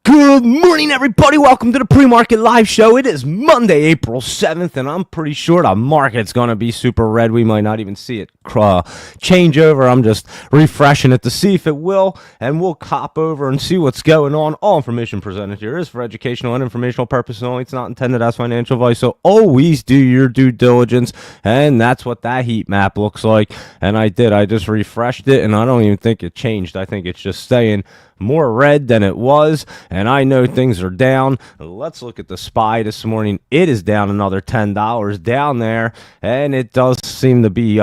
Good morning, everybody. Welcome to the pre-market live show. It is Monday, April 7th, and I'm pretty sure the market's going to be super red. We might not even see it change over. I'm just refreshing it to see if it will, and we'll cop over and see what's going on. All information presented here is for educational and informational purposes only. It's not intended as financial advice, so always do your due diligence, and that's what that heat map looks like. And I just refreshed it, and I don't even think it changed. I think it's just staying more red than it was, and I know things are down. Let's look at the SPY this morning. It is down another $10 down there, and it does seem to be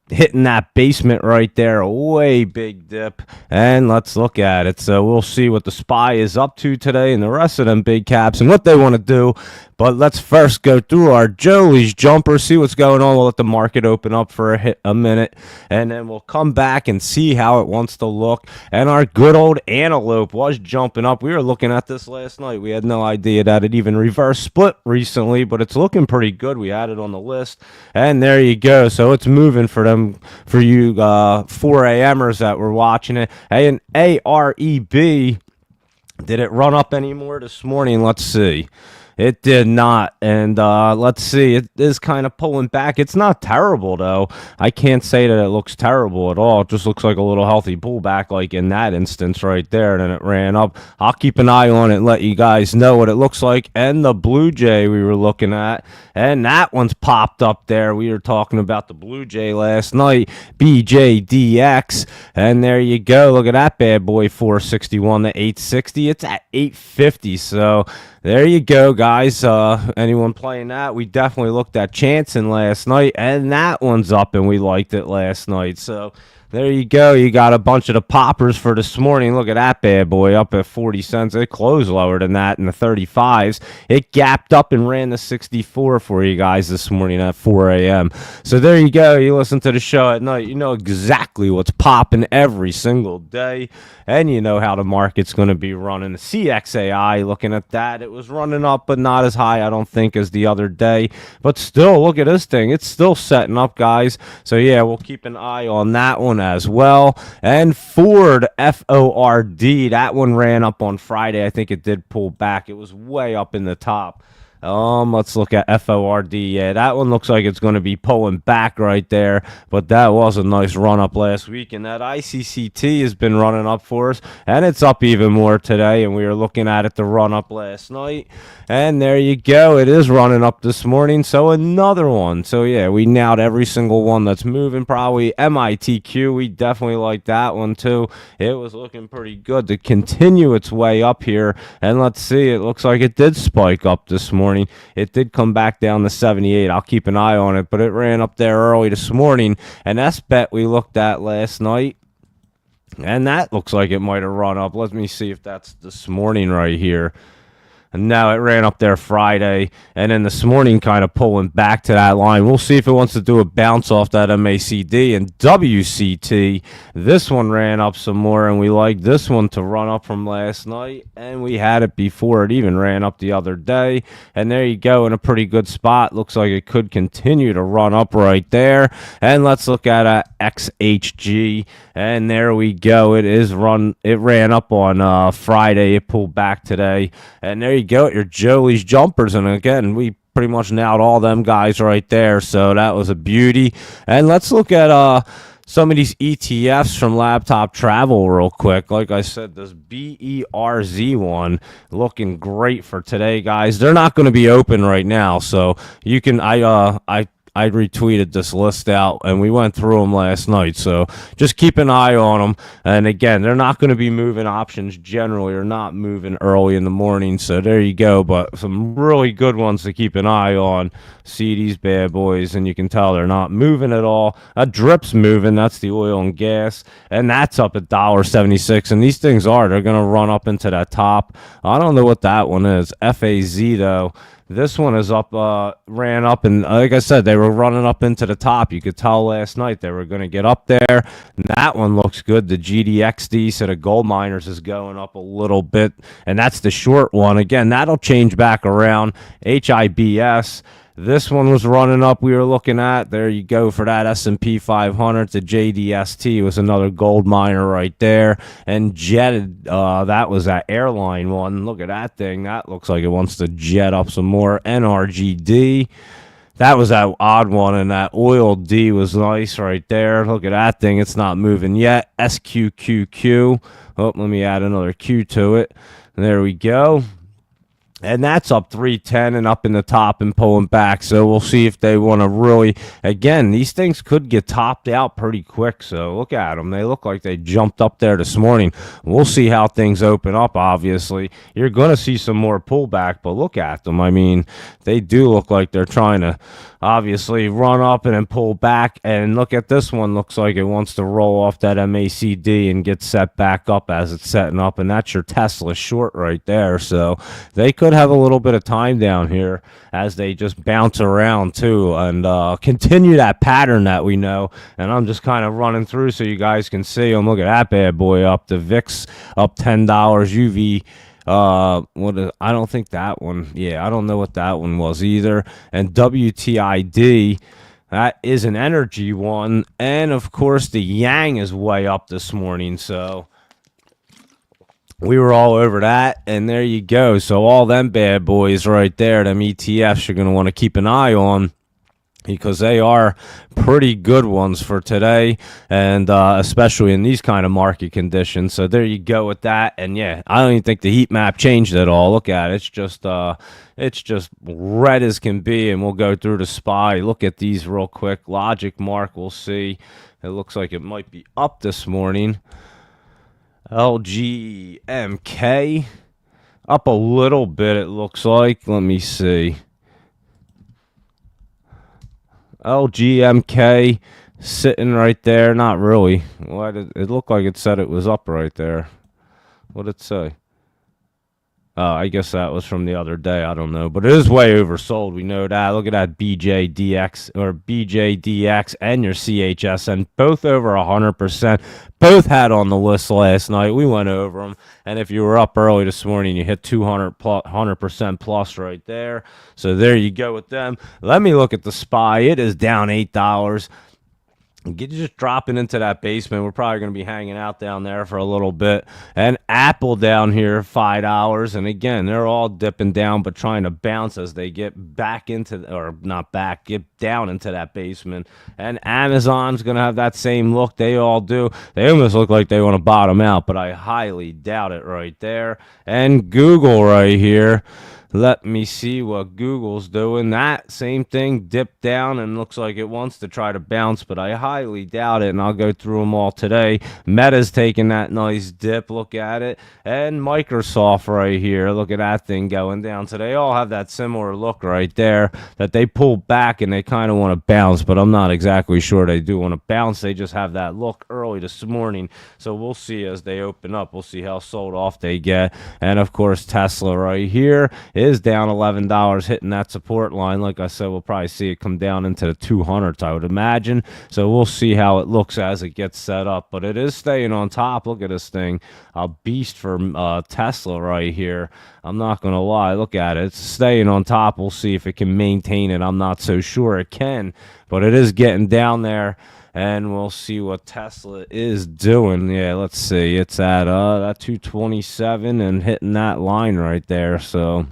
hitting that basement right there. A way big dip, and let's look at it. So we'll see what the SPY is up to today and the rest of them big caps and what they want to do. But let's first go through our Jolie's jumper, see what's going on. We'll let the market open up for a minute, and then we'll come back and see how it wants to look. And our good old antelope was jumping up. We were looking at this last night. We had no idea that it even reverse split recently, but it's looking pretty good. We had it on the list, and there you go. So it's moving for you 4 a.m.ers that were watching it. Hey, and AREB, did it run up anymore this morning? Let's see. It did not, and let's see, it is kind of pulling back. It's not terrible, though. I can't say that it looks terrible at all. It just looks like a little healthy pullback, like in that instance right there, and then it ran up. I'll keep an eye on it and let you guys know what it looks like. And the Blue Jay we were looking at, and that one's popped up there. We were talking about the Blue Jay last night, BJDX, and there you go. Look at that bad boy, 461 to 860. It's at 850, so there you go, guys. Anyone playing that? We definitely looked at Chanson last night, and that one's up, and we liked it last night. So there you go. You got a bunch of the poppers for this morning. Look at that bad boy up at 40 cents. It closed lower than that in the 35s. It gapped up and ran the 64 for you guys this morning at 4 a.m. So there you go. You listen to the show at night. You know exactly what's popping every single day, and you know how the market's going to be running. The CXAI, looking at that, it was running up, but not as high, I don't think, as the other day. But still, look at this thing. It's still setting up, guys. So yeah, we'll keep an eye on that one as well. And Ford, FORD, that one ran up on Friday. I think it did pull back. It was way up in the top. Let's look at FORD. Yeah, that one looks like it's going to be pulling back right there, but that was a nice run up last week, and that ICCT has been running up for us, and it's up even more today, and we were looking at it to run up last night, and there you go. It is running up this morning, so another one. So yeah, we nailed every single one that's moving. Probably MITQ, we definitely like that one too. It was looking pretty good to continue its way up here, and let's see, it looks like it did spike up this morning. It did come back down to 78. I'll keep an eye on it, but it ran up there early this morning, and that's bet we looked at last night, and that looks like it might have run up. Let me see if that's this morning right here. And now it ran up there Friday, and then this morning kind of pulling back to that line. We'll see if it wants to do a bounce off that MACD. And WCT, this one ran up some more, and we like this one to run up from last night, and we had it before it even ran up the other day. And there you go, in a pretty good spot. Looks like it could continue to run up right there. And let's look at XHG, and there we go. It ran up on Friday. It pulled back today, and there you go, your Jolie's jumpers. And again, we pretty much nailed all them guys right there, so that was a beauty. And let's look at some of these ETFs from Laptop Travel real quick. Like I said, this BERZ one looking great for today, guys. They're not going to be open right now, so you can I retweeted this list out, and we went through them last night, so just keep an eye on them. And again, they're not going to be moving options generally, or not moving early in the morning, so there you go. But some really good ones to keep an eye on. See these bad boys, and you can tell they're not moving at all. A drip's moving, that's the oil and gas, and that's up at $1.76. And these things they're going to run up into that top. I don't know what that one is. FAZ, though. This one is up, ran up, and like I said, they were running up into the top. You could tell last night they were going to get up there. And that one looks good. The GDXD, so the gold miners, is going up a little bit, and that's the short one. Again, that'll change back around. HIBS, This one was running up. We were looking at, there you go, for that S&P 500. The JDST was another gold miner right there. And jetted, that was that airline one. Look at that thing. That looks like it wants to jet up some more. NRGD. That was that odd one, and that oil D was nice right there. Look at that thing. It's not moving yet. SQQQ. Oh, let me add another Q to it. And there we go. And that's up 310 and up in the top and pulling back. So we'll see if they want to really, again, these things could get topped out pretty quick. So look at them. They look like they jumped up there this morning. We'll see how things open up, obviously. You're going to see some more pullback, but look at them. I mean, they do look like they're trying to obviously run up and then pull back. And look at this one. Looks like it wants to roll off that MACD and get set back up as it's setting up. And that's your Tesla short right there. So they could have a little bit of time down here as they just bounce around too and continue that pattern that we know. And I'm just kind of running through so you guys can see them. Look at that bad boy up. The VIX up $10. UV I don't think that one. Yeah, I don't know what that one was either. And WTID, that is an energy one. And of course the Yang is way up this morning. So we were all over that, and there you go. So all them bad boys right there, them ETFs, you're going to want to keep an eye on because they are pretty good ones for today, and especially in these kind of market conditions. So there you go with that. And yeah, I don't even think the heat map changed at all. Look at it. It's just red as can be, and we'll go through the SPY. Look at these real quick. Logic Mark, we'll see. It looks like it might be up this morning. LGMK up a little bit, it looks like. Let me see. LGMK sitting right there. Not really. Why did it look like it said it was up right there? What did it say? I guess that was from the other day. I don't know. But it is way oversold. We know that. Look at that BJDX or BJDX and your CHSN. Both over 100%. Both had on the list last night. We went over them. And if you were up early this morning, you hit 100% plus right there. So there you go with them. Let me look at the SPY. It is down $8. Just dropping into that basement. We're probably going to be hanging out down there for a little bit. And Apple down here, $5. And again, they're all dipping down, but trying to bounce as they get back into, or not back, get down into that basement. And Amazon's going to have that same look. They all do. They almost look like they want to bottom out, but I highly doubt it right there. And Google right here. Let me see what Google's doing. That same thing dipped down and looks like it wants to try to bounce, but I highly doubt it, and I'll go through them all today. Meta's taking that nice dip. Look at it. And Microsoft right here. Look at that thing going down. So they all have that similar look right there that they pull back and they kind of want to bounce, but I'm not exactly sure they do want to bounce. They just have that look early this morning. So we'll see as they open up. We'll see how sold off they get. And, of course, Tesla right here is down $11, hitting that support line. Like I said, we'll probably see it come down into the 200s, I would imagine. So we'll see how it looks as it gets set up. But it is staying on top. Look at this thing. A beast for Tesla right here. I'm not going to lie. Look at it. It's staying on top. We'll see if it can maintain it. I'm not so sure it can. But it is getting down there. And we'll see what Tesla is doing. Yeah, let's see. It's at that 227 and hitting that line right there. So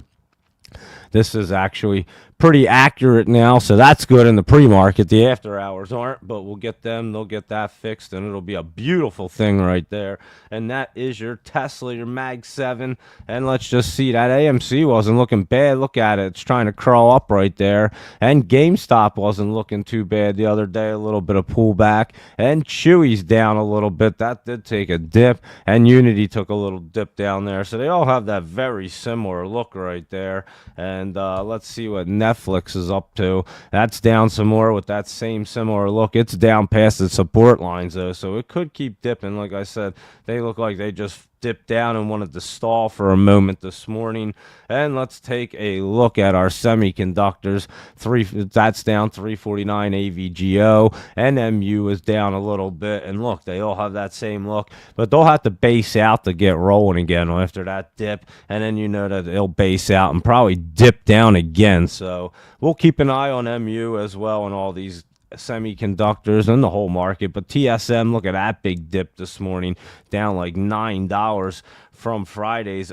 this is actually pretty accurate now, so that's good in the pre-market. The after hours aren't, but we'll get them. They'll get that fixed, and it'll be a beautiful thing right there. And that is your Tesla, your Mag 7. And let's just see, that AMC wasn't looking bad. Look at it. It's trying to crawl up right there. And GameStop wasn't looking too bad the other day. A little bit of pullback. And Chewy's down a little bit. That did take a dip. And Unity took a little dip down there. So they all have that very similar look right there. And let's see what Netflix is up to. That's down some more with that same similar look. It's down past the support lines though, so it could keep dipping. Like I said, they look like they just dipped down and wanted to stall for a moment this morning. And let's take a look at our semiconductors. That's down 349 AVGO, and MU is down a little bit. And look, they all have that same look, but they'll have to base out to get rolling again after that dip. And then you know that they'll base out and probably dip down again. So we'll keep an eye on MU as well and all these semiconductors and the whole market. But TSM, look at that big dip this morning, down like $9 from Friday's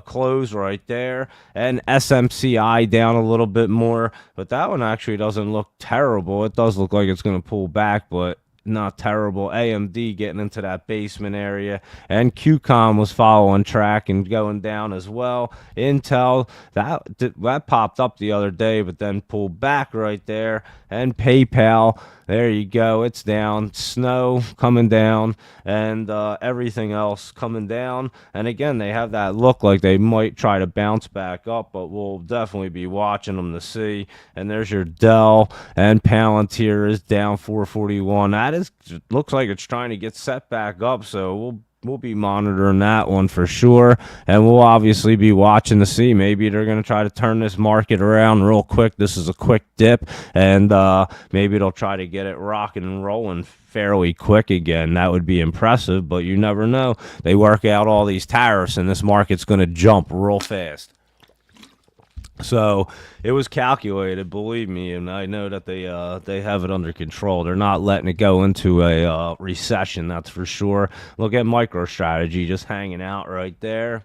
close right there. And SMCI down a little bit more, but that one actually doesn't look terrible. It does look like it's going to pull back, but not terrible. AMD getting into that basement area, and QCOM was following track and going down as well. Intel, that popped up the other day, but then pulled back right there. And PayPal, there you go, it's down. Snow coming down, and everything else coming down. And again, they have that look like they might try to bounce back up, but we'll definitely be watching them to see. And there's your Dell, and Palantir is down 441. That looks like it's trying to get set back up, so we'll be monitoring that one for sure, and we'll obviously be watching to see. Maybe they're going to try to turn this market around real quick. This is a quick dip, and maybe they'll try to get it rocking and rolling fairly quick again. That would be impressive, but you never know. They work out all these tariffs, and this market's going to jump real fast. So it was calculated, believe me, and I know that they have it under control. They're not letting it go into a recession, that's for sure. Look at MicroStrategy just hanging out right there.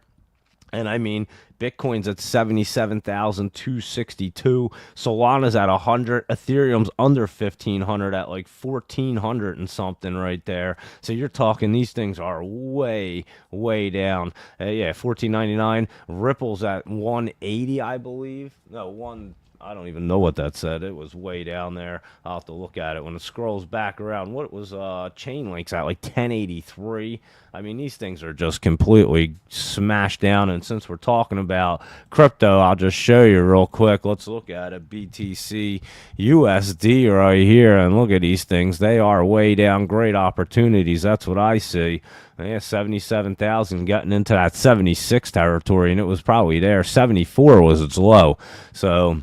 And I mean, Bitcoin's at 77,262. Solana's at 100. Ethereum's under 1,500 at like 1,400 and something right there. So you're talking these things are way, way down. Yeah, 14.99. Ripple's at 180, I believe. No, I don't even know what that said. It was way down there. I'll have to look at it when it scrolls back around. What was Chainlink's at, like 1083? I mean, these things are just completely smashed down. And since we're talking about crypto, I'll just show you real quick. Let's look at it. BTC USD right here. And look at these things. They are way down. Great opportunities. That's what I see. Yeah, 77,000 getting into that 76 territory, and it was probably there. 74 was its low. So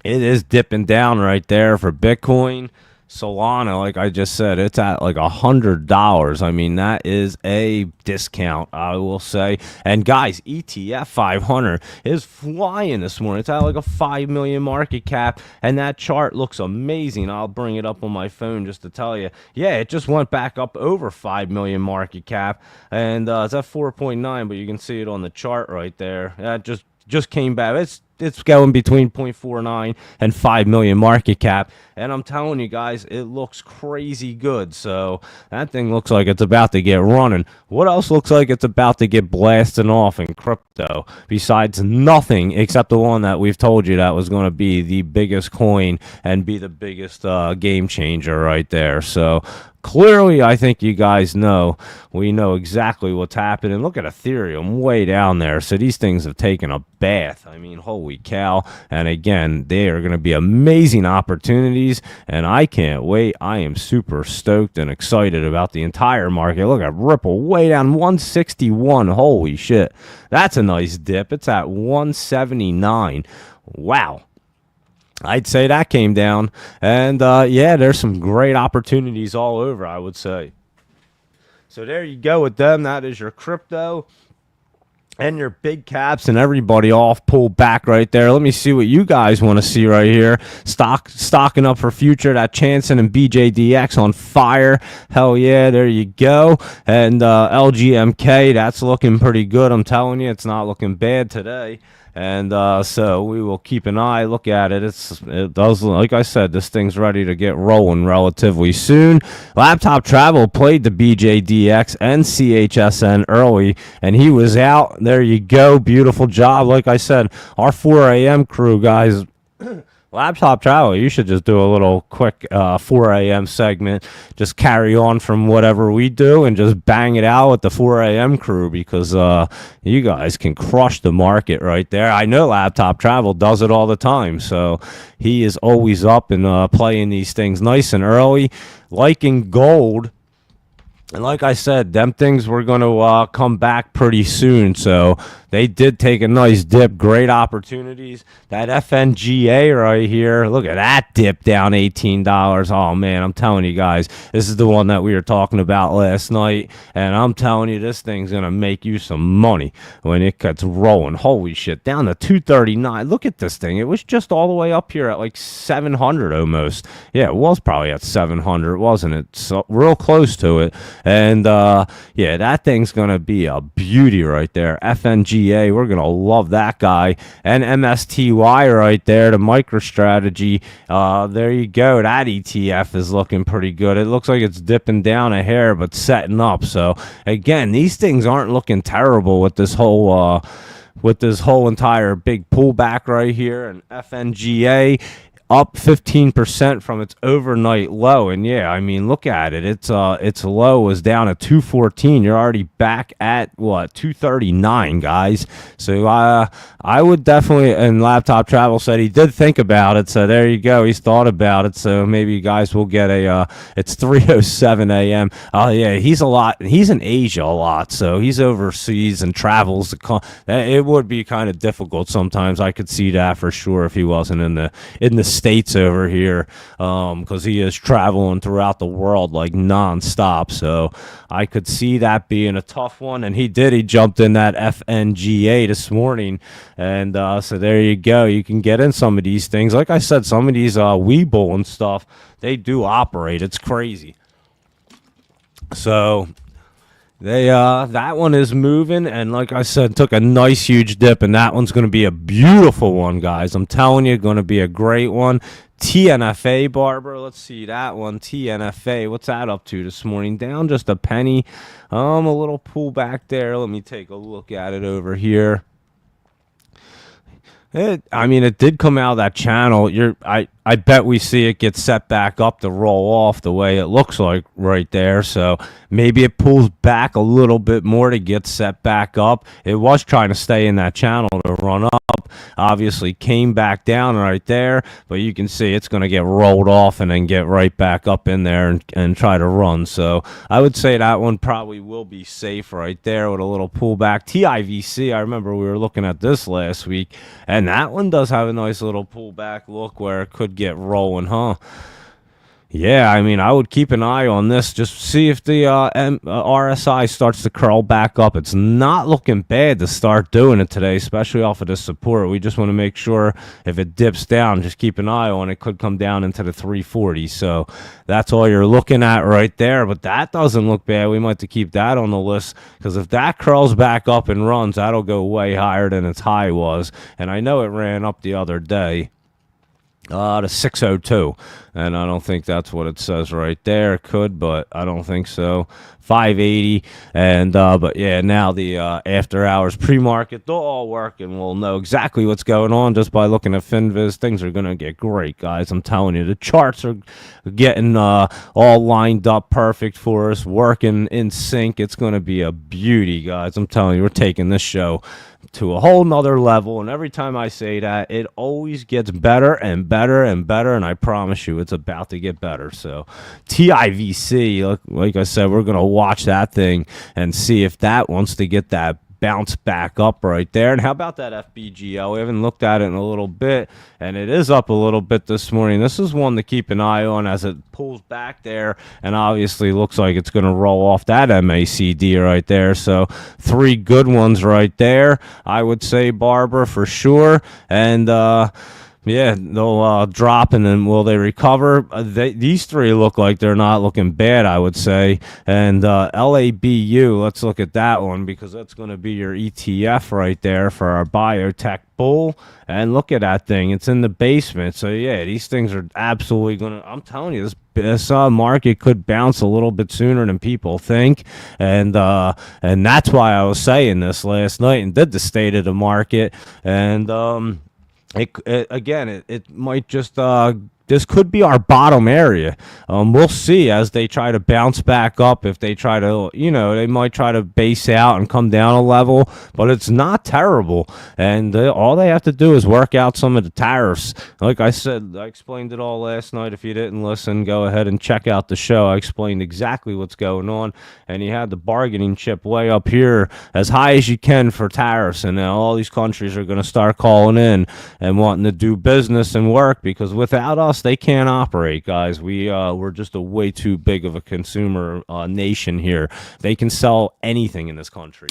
it is dipping down right there for Bitcoin. Solana, like I just said, it's at like $100. I mean, that is a discount, I will say. And guys, ETF 500 is flying this morning. It's at like a 5 million market cap, and that chart looks amazing. I'll bring it up on my phone just to tell you. Yeah, it just went back up over 5 million market cap, and it's at 4.9, but you can see it on the chart right there. That just came back. It's going between 0.49 and 5 million market cap, and I'm telling you guys, it looks crazy good. So that thing looks like it's about to get running. What else looks like it's about to get blasted off in crypto besides nothing except the one that we've told you that was going to be the biggest coin and be the biggest game changer right there? So clearly, I think you guys know. We know exactly what's happening. Look at Ethereum way down there. So these things have taken a bath. I mean, holy cow. And again, they are going to be amazing opportunities, and I can't wait. I am super stoked and excited about the entire market. Look at Ripple way down 161. Holy shit. That's a nice dip. It's at 179. Wow. I'd say that came down. And yeah, there's some great opportunities all over, I would say. So there you go with them. That is your crypto and your big caps, and everybody off pull back right there. Let me see what you guys want to see right here. Stocking up for future. That Chanson and BJDX on fire. Hell yeah, there you go. And LGMK, that's looking pretty good. I'm telling you, it's not looking bad today. And so we will keep an eye, look at it. It does, like I said, this thing's ready to get rolling relatively soon. Laptop Travel played the BJDX and CHSN early, and he was out. There you go. Beautiful job. Like I said, our 4 a.m. crew, guys. Laptop Travel, you should just do a little quick 4 a.m. segment. Just carry on from whatever we do and just bang it out with the 4 a.m. crew, because you guys can crush the market right there. I know Laptop Travel does it all the time, so he is always up and playing these things nice and early. Liking Gold And like I said, them things were going to come back pretty soon. So they did take a nice dip. Great opportunities. That FNGA right here. Look at that dip down $18. Oh, man, I'm telling you guys, this is the one that we were talking about last night. And I'm telling you, this thing's going to make you some money when it gets rolling. Holy shit. Down to 239. Look at this thing. It was just all the way up here at like 700 almost. Yeah, it was probably at 700, wasn't it? So real close to it. And yeah, that thing's going to be a beauty right there. FNGA, we're going to love that guy. And MSTY right there, the MicroStrategy. There you go. That ETF is looking pretty good. It looks like it's dipping down a hair, but setting up. So, again, these things aren't looking terrible with this whole entire big pullback right here. And FNGA up 15% from its overnight low. And yeah, I mean, look at it. Its low was down at 214. You're already back at what, 239, guys. So I would definitely, and Laptop Travel said he did think about it. So there you go. He's thought about it. So maybe you guys will get it's 3:07 a.m. Oh yeah, he's in Asia a lot. So he's overseas and travels. It would be kind of difficult sometimes. I could see that for sure if he wasn't in the States over here, because he is traveling throughout the world like nonstop. So I could see that being a tough one. And he jumped in that FNGA this morning. And so there you go. You can get in some of these things. Like I said, some of these Webull and stuff, they do operate. It's crazy. So that one is moving, and like I said, took a nice huge dip, and that one's going to be a beautiful one, guys. I'm telling you, going to be a great one. TNFA, Barbara, let's see that one. TNFA, what's that up to this morning? Down just a penny. A little pullback there. Let me take a look at it over here. It did come out of that channel. I bet we see it get set back up to roll off the way it looks like right there. So maybe it pulls back a little bit more to get set back up. It was trying to stay in that channel to run up. Obviously came back down right there, but you can see it's going to get rolled off and then get right back up in there and try to run. So I would say that one probably will be safe right there with a little pullback. TIVC, I remember we were looking at this last week, and that one does have a nice little pullback look where it could get rolling, huh? Yeah, I would keep an eye on this. Just see if the RSI starts to curl back up. It's not looking bad to start doing it today, especially off of this support. We just want to make sure if it dips down, just keep an eye on it. It could come down into the 340. So that's all you're looking at right there. But that doesn't look bad. We might have to keep that on the list, because if that curls back up and runs, that'll go way higher than its high was. And I know it ran up the other day to 602, and I don't think that's what it says right there. It could, but I don't think so. 580, and but yeah, now the after hours pre-market, they'll all work, and we'll know exactly what's going on just by looking at FinViz. Things are gonna get great, guys. I'm telling you, the charts are getting all lined up perfect for us, working in sync. It's gonna be a beauty, guys. I'm telling you, we're taking this show to a whole nother level, and every time I say that, it always gets better and better and better, and I promise you it's about to get better. So TIVC, like I said, we're going to watch that thing and see if that wants to get that bounce back up right there. And how about that FBGL? We haven't looked at it in a little bit, and it is up a little bit this morning. This is one to keep an eye on as it pulls back there, and obviously looks like it's going to roll off that MACD right there. So 3 good ones right there, I would say, Barbara, for sure. And yeah, they'll drop, and then will they recover? These 3 look like they're not looking bad, I would say. And LABU, let's look at that one, because that's going to be your ETF right there for our biotech bull. And look at that thing. It's in the basement. So, yeah, these things are absolutely going to, I'm telling you, this market could bounce a little bit sooner than people think. And that's why I was saying this last night and did the state of the market. And, It might just this could be our bottom area. We'll see as they try to bounce back up. If they try to, they might try to base out and come down a level, but it's not terrible. And all they have to do is work out some of the tariffs. Like I said, I explained it all last night. If you didn't listen, go ahead and check out the show. I explained exactly what's going on. And you had the bargaining chip way up here as high as you can for tariffs. And now all these countries are going to start calling in and wanting to do business and work, because without us, they can't operate, guys. We're just a way too big of a consumer nation here. They can sell anything in this country.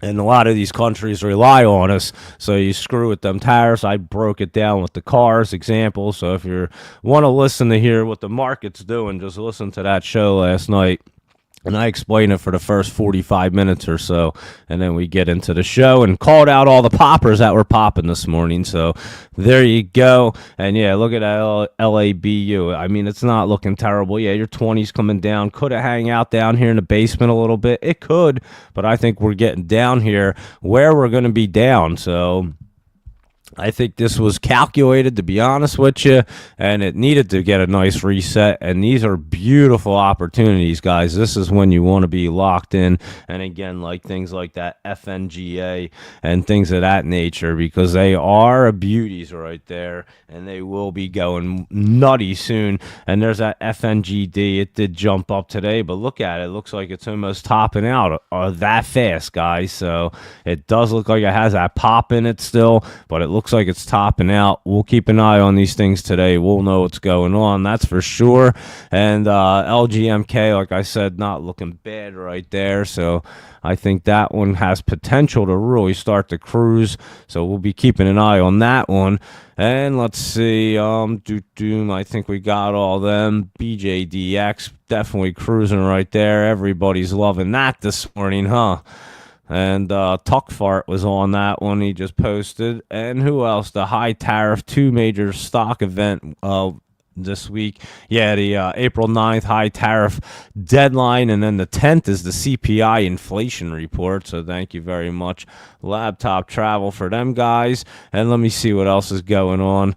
And a lot of these countries rely on us, so you screw with them tariffs. I broke it down with the cars example. So if you want to listen to hear what the market's doing, just listen to that show last night. And I explain it for the first 45 minutes or so, and then we get into the show and called out all the poppers that were popping this morning. So there you go. And yeah, look at that LABU. I mean, it's not looking terrible. Yeah, your 20's coming down. Could it hang out down here in the basement a little bit? It could, but I think we're getting down here where we're going to be down. So I think this was calculated, to be honest with you, and it needed to get a nice reset. And these are beautiful opportunities, guys. This is when you want to be locked in. And again, like things like that FNGA and things of that nature, because they are beauties right there, and they will be going nutty soon. And there's that FNGD. It did jump up today, but look at it. It looks like it's almost topping out that fast, guys. So it does look like it has that pop in it still, but it looks like it's topping out. We'll keep an eye on these things today. We'll know what's going on, that's for sure. And LGMK, like I said, not looking bad right there. So I think that one has potential to really start to cruise. So we'll be keeping an eye on that one. And let's see, I think we got all them. BJDX definitely cruising right there. Everybody's loving that this morning, huh? And Tuck Fart was on that one. He just posted. And who else? The high tariff 2 major stock event this week. Yeah, the April 9th high tariff deadline. And then the 10th is the CPI inflation report. So thank you very much. Laptop travel for them guys. And let me see what else is going on.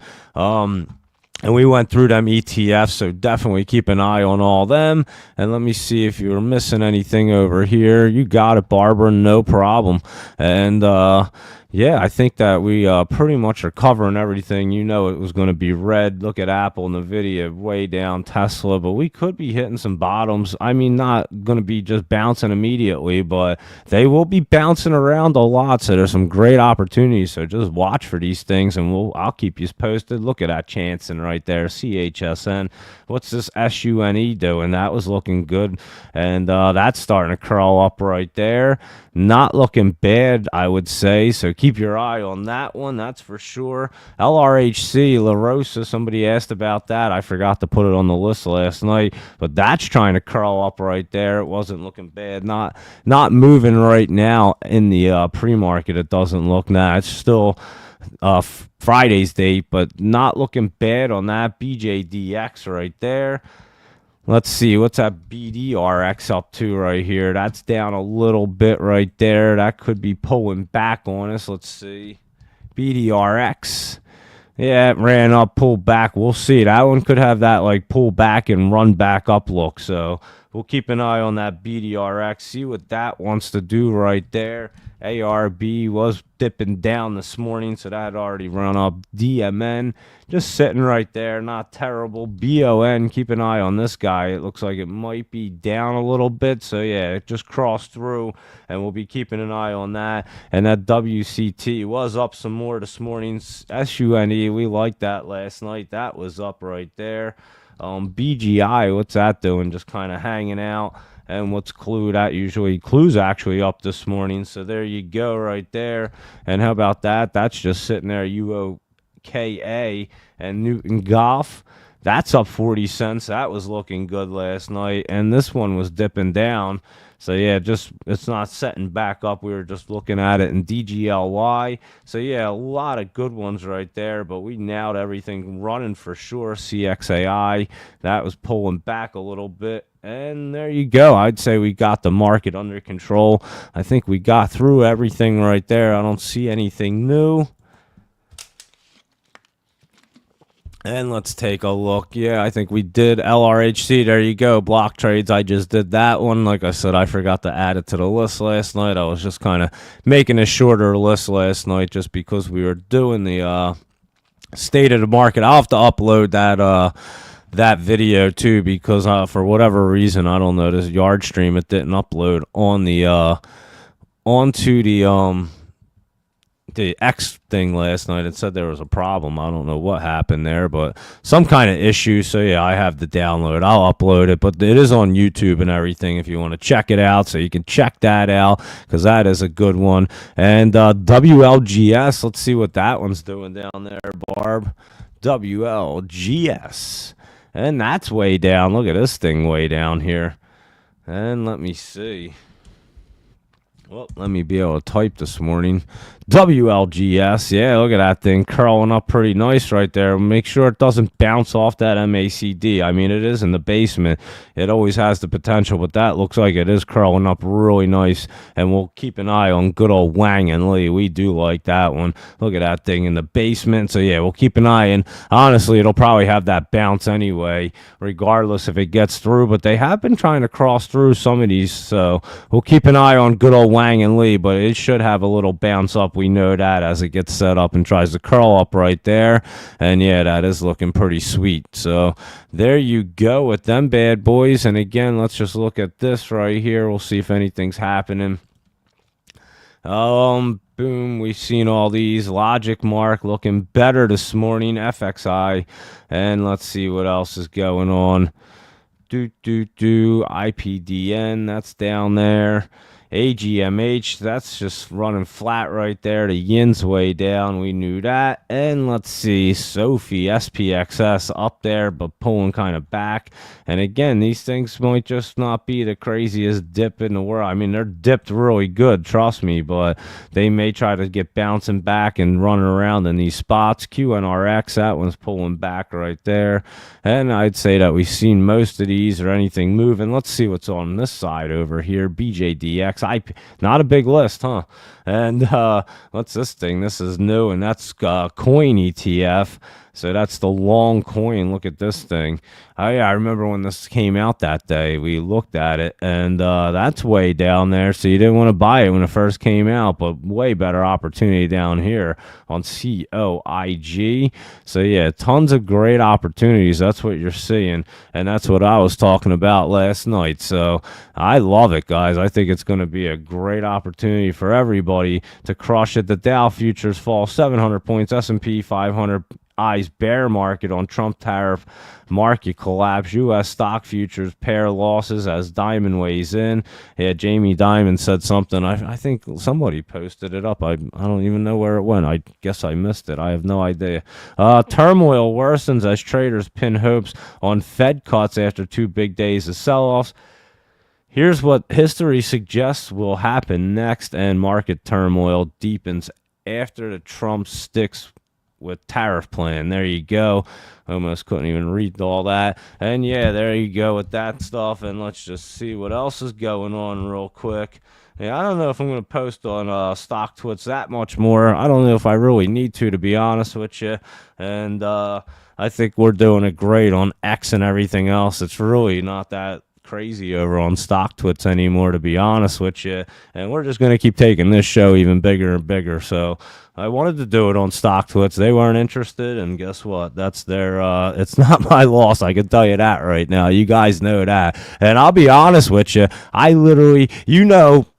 And we went through them ETFs, so definitely keep an eye on all them. And let me see if you were missing anything over here. You got it, Barbara, no problem. And yeah, I think that we pretty much are covering everything. You know, it was going to be red. Look at Apple, Nvidia, way down, Tesla, but we could be hitting some bottoms. I mean, not going to be just bouncing immediately, but they will be bouncing around a lot. So there's some great opportunities. So just watch for these things, and I'll keep you posted. Look at that Chanson right there, CHSN. What's this SUNE doing? That was looking good, and that's starting to curl up right there. Not looking bad, I would say. So keep your eye on that one, that's for sure. LRHC, La Rosa, somebody asked about that. I forgot to put it on the list last night, but that's trying to curl up right there. It wasn't looking bad. Not moving right now in the pre-market. It doesn't look. It's still Friday's date, but not looking bad on that. BJDX right there. Let's see, what's that BDRX up to right here? That's down a little bit right there. That could be pulling back on us. Let's see. BDRX. Yeah, it ran up, pulled back. We'll see. That one could have that like pull back and run back up look. So we'll keep an eye on that BDRX. See what that wants to do right there. ARB was dipping down this morning, so that had already run up. DMN just sitting right there, not terrible. BON, keep an eye on this guy. It looks like it might be down a little bit, so yeah, it just crossed through, and we'll be keeping an eye on that. And that WCT was up some more this morning. SUNE, we liked that last night. That was up right there. BGI, what's that doing? Just kind of hanging out. And what's Clue? That usually Clue's actually up this morning. So there you go right there. And how about that? That's just sitting there. UOKA and Newton Golf. That's up 40 cents. That was looking good last night. And this one was dipping down. So, yeah, just it's not setting back up. We were just looking at it in DGLY. So, yeah, a lot of good ones right there. But we nailed everything running for sure. CXAI, that was pulling back a little bit. And there you go. I'd say we got the market under control. I think we got through everything right there. I don't see anything new. And let's take a look. Yeah, I think we did LRHC. There you go. Block trades. I just did that one. Like I said, I forgot to add it to the list last night. I was just kind of making a shorter list last night just because we were doing the state of the market. I'll have to upload that video too because for whatever reason, I don't know, this yard stream, it didn't upload on the onto the X thing last night. It said there was a problem. I don't know what happened there, but some kind of issue. So yeah, I have the download. I'll upload it, but it is on YouTube and everything if you want to check it out. So you can check that out because that is a good one. And WLGS, let's see what that one's doing down there, Barb. WLGS. And that's way down. Look at this thing way down here. And let me see. Well, let me be able to type this morning. WLGS, yeah, look at that thing curling up pretty nice right there. Make sure it doesn't bounce off that MACD. I mean, it is in the basement. It always has the potential, but that looks like it is curling up really nice. And we'll keep an eye on good old Wang and Lee. We do like that one. Look at that thing in the basement. So, yeah, we'll keep an eye. And honestly, it'll probably have that bounce anyway, regardless if it gets through. But they have been trying to cross through some of these. So we'll keep an eye on good old Wang and Lee, but it should have a little bounce up. We know that as it gets set up and tries to curl up right there. And yeah, that is looking pretty sweet. So there you go with them bad boys. And again, let's just look at this right here. We'll see if anything's happening. Boom. We've seen all these. Logic Mark looking better this morning. FXI. And let's see what else is going on. IPDN, that's down there. AGMH, that's just running flat right there. The yin's way down. We knew that. And let's see, Sophie, SPXS up there, but pulling kind of back. And again, these things might just not be the craziest dip in the world. I mean, they're dipped really good, trust me, but they may try to get bouncing back and running around in these spots. QNRX, that one's pulling back right there. And I'd say that we've seen most of these or anything moving. Let's see what's on this side over here. BJDX. Not a big list, huh? And what's this thing? This is new, and that's coin ETF. So that's the long coin. Look at this thing. I remember when this came out that day. We looked at it, and that's way down there. So you didn't want to buy it when it first came out, but way better opportunity down here on COIG. So yeah, tons of great opportunities. That's what you're seeing, and that's what I was talking about last night. So I love it, guys. I think it's going to be a great opportunity for everybody to crush it. The Dow futures fall 700 points. S&P 500 eyes bear market on Trump tariff market collapse. U.S. stock futures pair losses as Diamond weighs in. Yeah, Jamie Dimon said something. I think somebody posted it up. I don't even know where it went. I guess I missed it. I have no idea. Turmoil worsens as traders pin hopes on Fed cuts after 2 big days of sell-offs. Here's what history suggests will happen next, and market turmoil deepens after the Trump sticks with tariff plan. There you go. Almost couldn't even read all that. And yeah, there you go with that stuff. And let's just see what else is going on real quick. Yeah, I don't know if I'm going to post on StockTwits that much more. I don't know if I really need to be honest with you. And I think we're doing it great on X and everything else. It's really not that crazy over on StockTwits anymore, to be honest with you. And we're just going to keep taking this show even bigger and bigger. So I wanted to do it on StockTwits. They weren't interested, and guess what? That's their, it's not my loss. I can tell you that right now. You guys know that. And I'll be honest with you. I literally,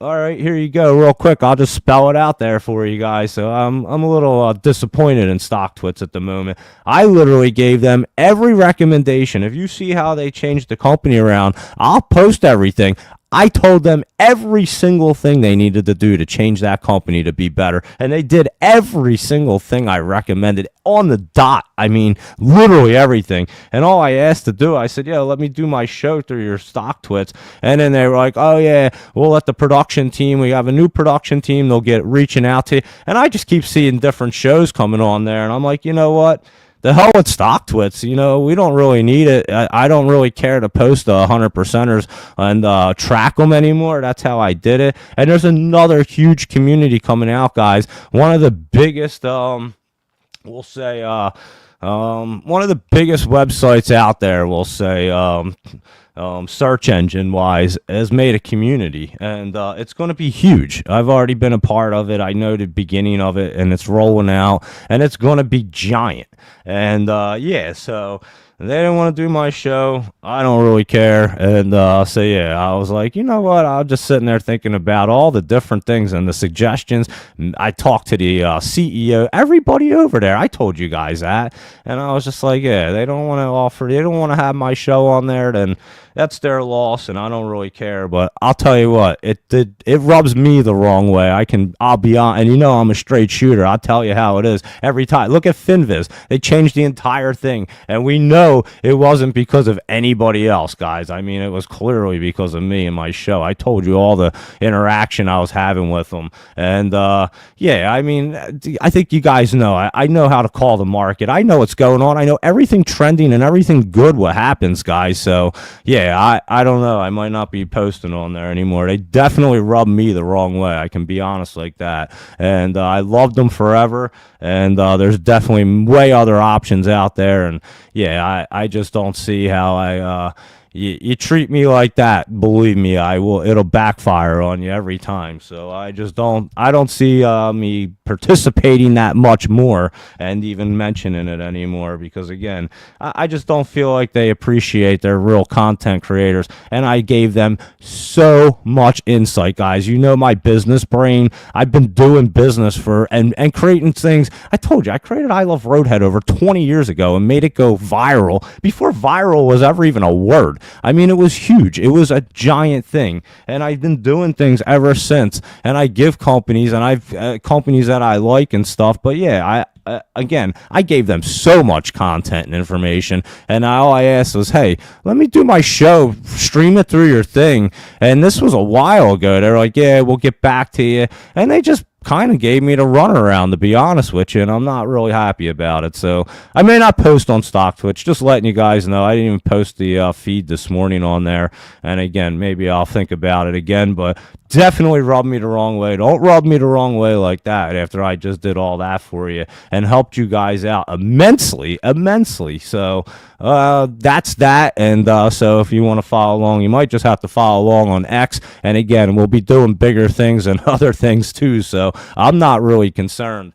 all right, here you go real quick. I'll just spell it out there for you guys. So I'm a little disappointed in StockTwits at the moment. I literally gave them every recommendation. If you see how they changed the company around, I'll post everything. I told them every single thing they needed to do to change that company to be better. And they did every single thing I recommended on the dot. I mean, literally everything. And all I asked to do, I said, let me do my show through your StockTwits. And then they were like, oh, yeah, we'll let the production team. We have a new production team. They'll get reaching out to you. And I just keep seeing different shows coming on there. And I'm like, you know what? The hell with StockTwits, we don't really need it. I don't really care to post the 100%ers and track them anymore. That's how I did it. And there's another huge community coming out, guys. One of the biggest, we'll say, one of the biggest websites out there, we'll say, search engine wise, has made a community, and it's going to be huge. I've already been a part of it. I know the beginning of it, and it's rolling out, and it's going to be giant. And yeah, so they didn't want to do my show. I don't really care. And so, yeah, I was like, you know what? I was just sitting there thinking about all the different things and the suggestions. I talked to the CEO, everybody over there. I told you guys that. And I was just like, yeah, they don't want to offer, they don't want to have my show on there. Then that's their loss, and I don't really care. But I'll tell you what, it rubs me the wrong way. I'll be on, and you know I'm a straight shooter. I'll tell you how it is every time. Look at FinViz. They changed the entire thing, and we know it wasn't because of anybody else, guys. I mean, it was clearly because of me and my show. I told you all the interaction I was having with them, and yeah, I mean, I think you guys know. I know how to call the market. I know what's going on. I know everything trending and everything good what happens, guys. So yeah, I don't know. I might not be posting on there anymore. They definitely rubbed me the wrong way. I can be honest like that. And I loved them forever. And there's definitely way other options out there. And yeah, I just don't see how you treat me like that, believe me, I will. It'll backfire on you every time. So I don't see me participating that much more and even mentioning it anymore, because again, I just don't feel like they appreciate their real content creators. And I gave them so much insight, guys. You know my business brain. I've been doing business for and creating things. I told you I created I Love Roadhead over 20 years ago and made it go viral before viral was ever even a word. I mean, it was huge. It was a giant thing, and I've been doing things ever since. And I give companies, and I've companies that I like and stuff. But yeah, again, I gave them so much content and information, and all I asked was, hey, let me do my show, stream it through your thing. And this was a while ago. They're like, yeah, we'll get back to you, and they just kind of gave me the runaround, to be honest with you, and I'm not really happy about it. So I may not post on Stock Twitch, just letting you guys know. I didn't even post the feed this morning on there, and again, maybe I'll think about it again, but definitely rubbed me the wrong way. Don't rub me the wrong way like that after I just did all that for you and helped you guys out immensely. So that's that. And so if you want to follow along, you might just have to follow along on X. And again, we'll be doing bigger things and other things too. So I'm not really concerned.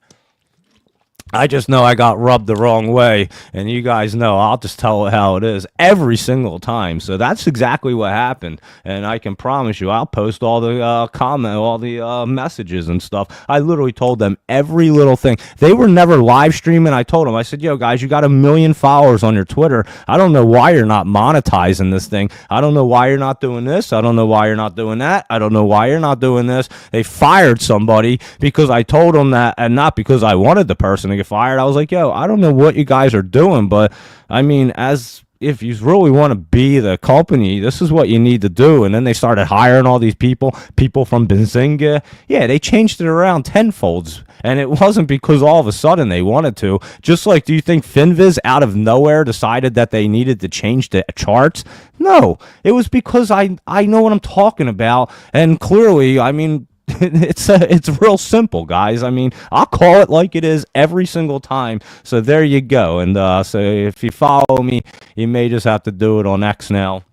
I just know I got rubbed the wrong way, and you guys know I'll just tell it how it is every single time. So that's exactly what happened, and I can promise you I'll post all the all the messages and stuff. I literally told them every little thing. They were never live streaming. I told them, I said, yo, guys, you got 1 million followers on your Twitter. I don't know why you're not monetizing this thing. I don't know why you're not doing this. I don't know why you're not doing that. I don't know why you're not doing this. They fired somebody because I told them that, and not because I wanted the person to get fired. I was like, yo, I don't know what you guys are doing, but I mean, as if you really want to be the company, this is what you need to do. And then they started hiring all these people from Benzinga. Yeah, they changed it around tenfolds. And it wasn't because all of a sudden they wanted to. Just like, do you think FinViz out of nowhere decided that they needed to change the charts? No, it was because I know what I'm talking about. And clearly, I mean, it's real simple, guys. I mean, I'll call it like it is every single time. So there you go. And so if you follow me, you may just have to do it on X now.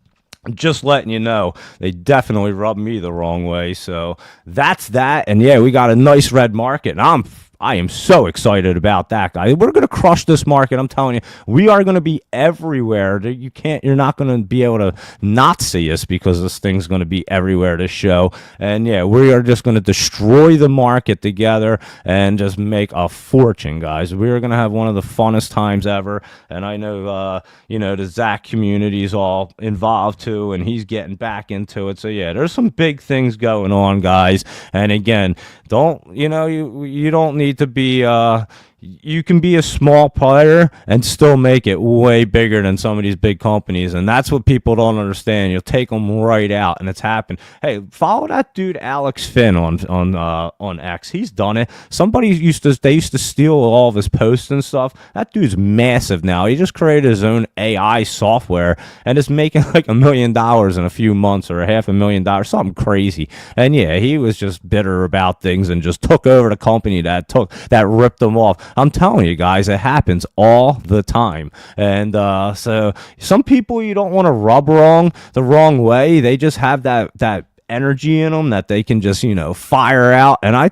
Just letting you know, they definitely rubbed me the wrong way. So that's that. And yeah, we got a nice red market, and I am so excited about that, guys. We're going to crush this market. I'm telling you, we are going to be everywhere. You're not going to be able to not see us, because this thing's going to be everywhere, this show. And yeah, we are just going to destroy the market together and just make a fortune, guys. We are going to have one of the funnest times ever. And I know, the Zach community is all involved too, and he's getting back into it. So yeah, there's some big things going on, guys. And again, you don't need to be you can be a small player and still make it way bigger than some of these big companies, and that's what people don't understand. You'll take them right out, and it's happened. Hey, follow that dude Alex Finn on X. He's done it. Somebody used to steal all of his posts and stuff. That dude's massive now. He just created his own AI software and is making like $1 million in a few months, or $500,000, something crazy. And yeah, he was just bitter about things and just took over the company that ripped him off. I'm telling you guys, it happens all the time. And so some people you don't want to rub the wrong way. They just have that energy in them that they can just fire out. And I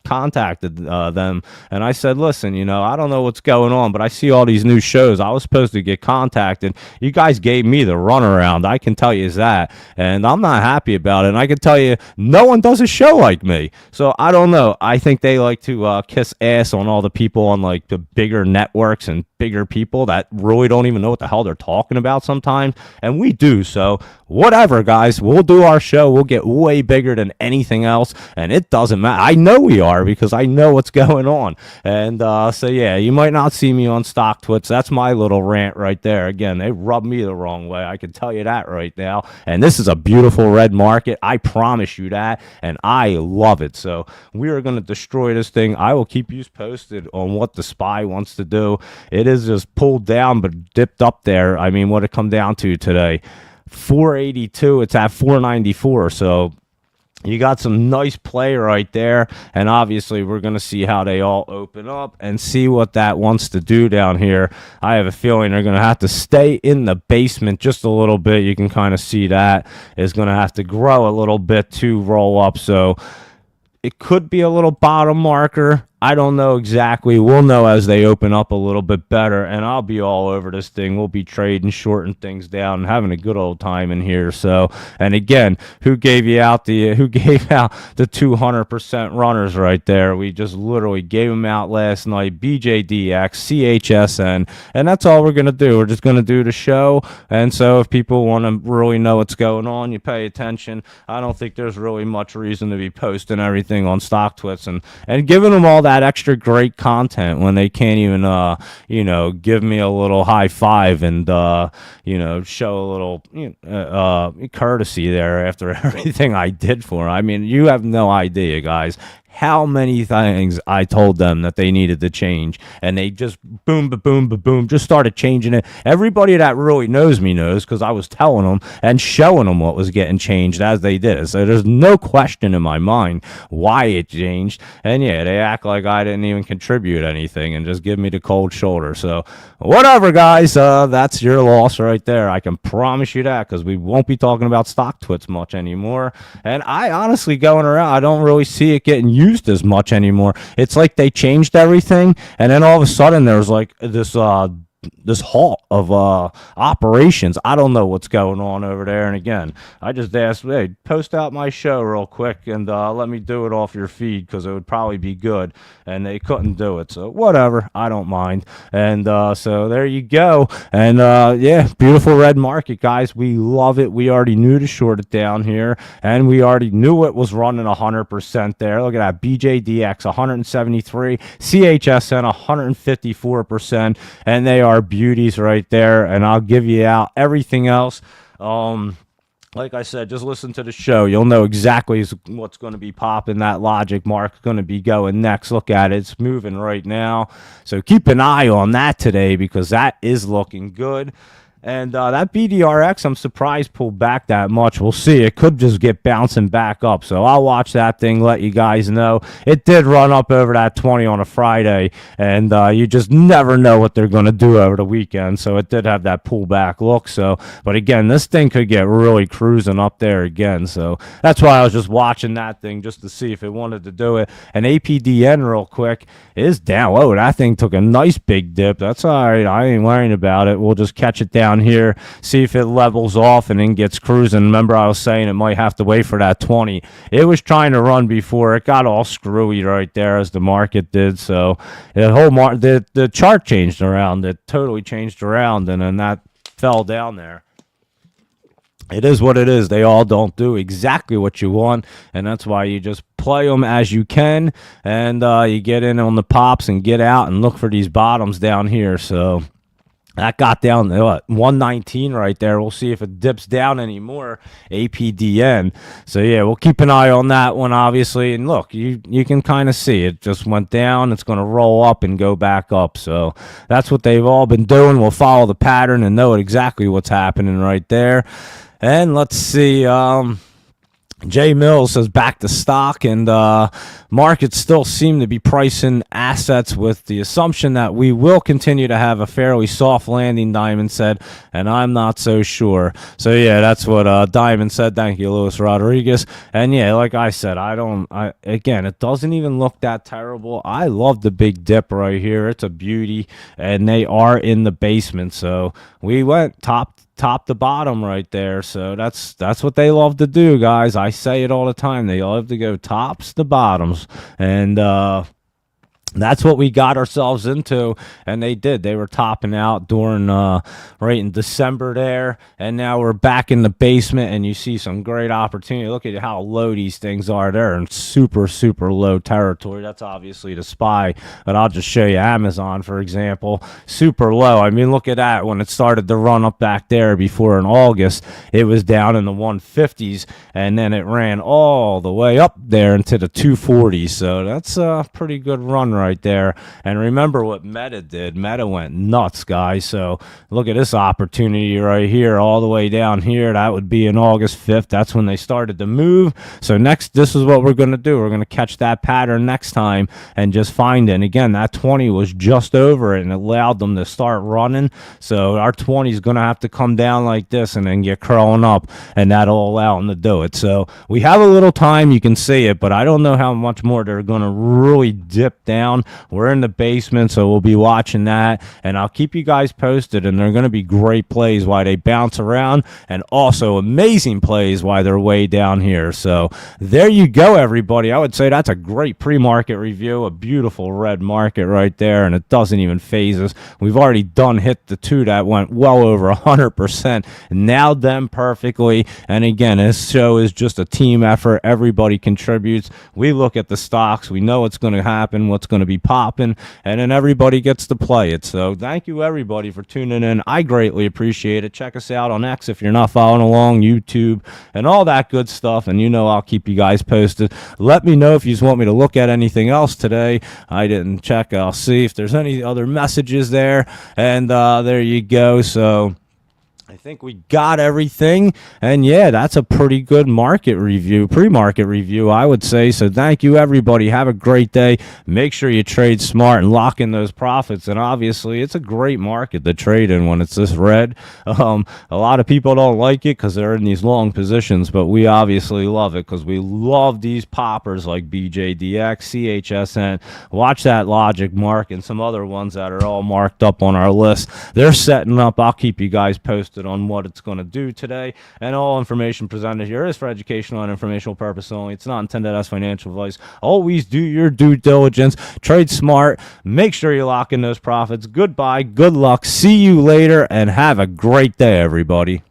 contacted them and I said, listen, I don't know what's going on, but I see all these new shows. I was supposed to get contacted. You guys gave me the runaround, I can tell you that, and I'm not happy about it. And I can tell you no one does a show like me. So I don't know, I think they like to kiss ass on all the people on like the bigger networks and bigger people that really don't even know what the hell they're talking about sometimes, and we do. So whatever, guys, we'll do our show. We'll get way bigger than anything else, and it doesn't matter. I know we are, because I know what's going on. And so yeah, you might not see me on StockTwits. That's my little rant right there. Again, they rub me the wrong way, I can tell you that right now. And this is a beautiful red market, I promise you that, and I love it. So we are going to destroy this thing. I will keep you posted on what the SPY wants to do. It is just pulled down but dipped up there. I mean, what it come down to today? 482. It's at 494. So you got some nice play right there, and obviously we're going to see how they all open up and see what that wants to do down here. I have a feeling they're going to have to stay in the basement just a little bit. You can kind of see that is going to have to grow a little bit to roll up. So it could be a little bottom marker. I don't know exactly. We'll know as they open up a little bit better, and I'll be all over this thing. We'll be trading, shorting things down, and having a good old time in here. So, and again, who gave out the 200% runners right there? We just literally gave them out last night. BJDX, CHSN, and that's all we're gonna do. We're just gonna do the show. And so, if people want to really know what's going on, you pay attention. I don't think there's really much reason to be posting everything on StockTwits and giving them all that extra great content when they can't even give me a little high five and show a little courtesy there after everything I did for them. I mean, you have no idea, guys, how many things I told them that they needed to change, and they just boom, boom, boom, just started changing it. Everybody that really knows me knows, because I was telling them and showing them what was getting changed as they did it. So there's no question in my mind why it changed. And yeah, they act like I didn't even contribute anything and just give me the cold shoulder. So whatever, guys, that's your loss right there. I can promise you that, because we won't be talking about StockTwits much anymore. And I honestly, going around, I don't really see it getting used as much anymore. It's like they changed everything, and then all of a sudden there's like this halt of operations. I don't know what's going on over there. And again, I just asked, hey, post out my show real quick and let me do it off your feed, because it would probably be good. And they couldn't do it. So whatever, I don't mind. And so there you go. And yeah, beautiful red market, guys. We love it. We already knew to short it down here, and we already knew it was running 100% there. Look at that. BJDX 173, CHSN 154%, and they are beauties right there. And I'll give you out everything else. Like I said, just listen to the show. You'll know exactly what's going to be popping. That logic mark's going to be going next. Look at it. It's moving right now. So keep an eye on that today, because that is looking good. And that BDRX, I'm surprised pulled back that much. We'll see. It could just get bouncing back up. So I'll watch that thing, let you guys know. It did run up over that 20 on a Friday, and you just never know what they're going to do over the weekend. So it did have that pullback look. So, but again, this thing could get really cruising up there again. So that's why I was just watching that thing just to see if it wanted to do it. And APDN real quick is down. Whoa, that thing took a nice big dip. That's all right. I ain't worrying about it. We'll just catch it down here, see if it levels off and then gets cruising. Remember, I was saying it might have to wait for that 20. It was trying to run before. It got all screwy right there as the market did. So the whole the chart changed around. It totally changed around, and then that fell down there. It is what it is. They all don't do exactly what you want, and that's why you just play them as you can, and you get in on the pops and get out and look for these bottoms down here. So that got down to what, 119 right there. We'll see if it dips down anymore, APDN. So yeah, we'll keep an eye on that one, obviously. And look, you can kind of see it just went down. It's going to roll up and go back up. So that's what they've all been doing. We'll follow the pattern and know exactly what's happening right there. And let's see. Jay Mills says back to stock, and markets still seem to be pricing assets with the assumption that we will continue to have a fairly soft landing, Diamond said, and I'm not so sure. So, yeah, that's what Diamond said. Thank you, Luis Rodriguez. And, yeah, like I said, again, it doesn't even look that terrible. I love the big dip right here. It's a beauty, and they are in the basement. So we went top to bottom right there. So that's what they love to do, guys. I say it all the time. They love to go tops to bottoms. And that's what we got ourselves into, and they did. They were topping out during right in December there, and now we're back in the basement, and you see some great opportunity. Look at how low these things are. They're in super, super low territory. That's obviously the SPY, but I'll just show you Amazon, for example. Super low. I mean, look at that. When it started to run up back there before in August, it was down in the 150s, and then it ran all the way up there into the 240s. So that's a pretty good run right there. And remember what Meta did. Meta went nuts, guys. So look at this opportunity right here, all the way down here. That would be in August 5th. That's when they started to move. So this is what we're going to do. We're going to catch that pattern next time and just find it. And again, that 20 was just over it and it allowed them to start running. So our 20 is going to have to come down like this and then get curling up, and that'll allow them to do it. So we have a little time. You can see it, but I don't know how much more they're going to really dip down. We're in the basement, so we'll be watching that, and I'll keep you guys posted, and they're going to be great plays while they bounce around, and also amazing plays while they're way down here. So there you go, everybody. I would say that's a great pre-market review, a beautiful red market right there, and it doesn't even phase us. We've already hit the two that went well over 100%, nailed them perfectly, and again, this show is just a team effort. Everybody contributes. We look at the stocks. We know what's going to happen, what's going to be popping, and then everybody gets to play it. So thank you, everybody, for tuning in. I greatly appreciate it. Check us out on X if you're not following along, YouTube, and all that good stuff, and I'll keep you guys posted. Let me know if you just want me to look at anything else today. I didn't check. I'll see if there's any other messages there, and there you go. So I think we got everything, and yeah, that's a pretty good market review, pre-market review, I would say. So thank you, everybody. Have a great day. Make sure you trade smart and lock in those profits. And obviously, it's a great market to trade in when it's this red. A lot of people don't like it because they're in these long positions, but we obviously love it because we love these poppers like BJDX, CHSN. Watch that Logic mark and some other ones that are all marked up on our list. They're setting up. I'll keep you guys posted on what it's going to do today, and all information presented here is for educational and informational purpose only. It's not intended as financial advice. Always do your due diligence, trade smart, make sure you lock in those profits. Goodbye, good luck, see you later, and have a great day, everybody.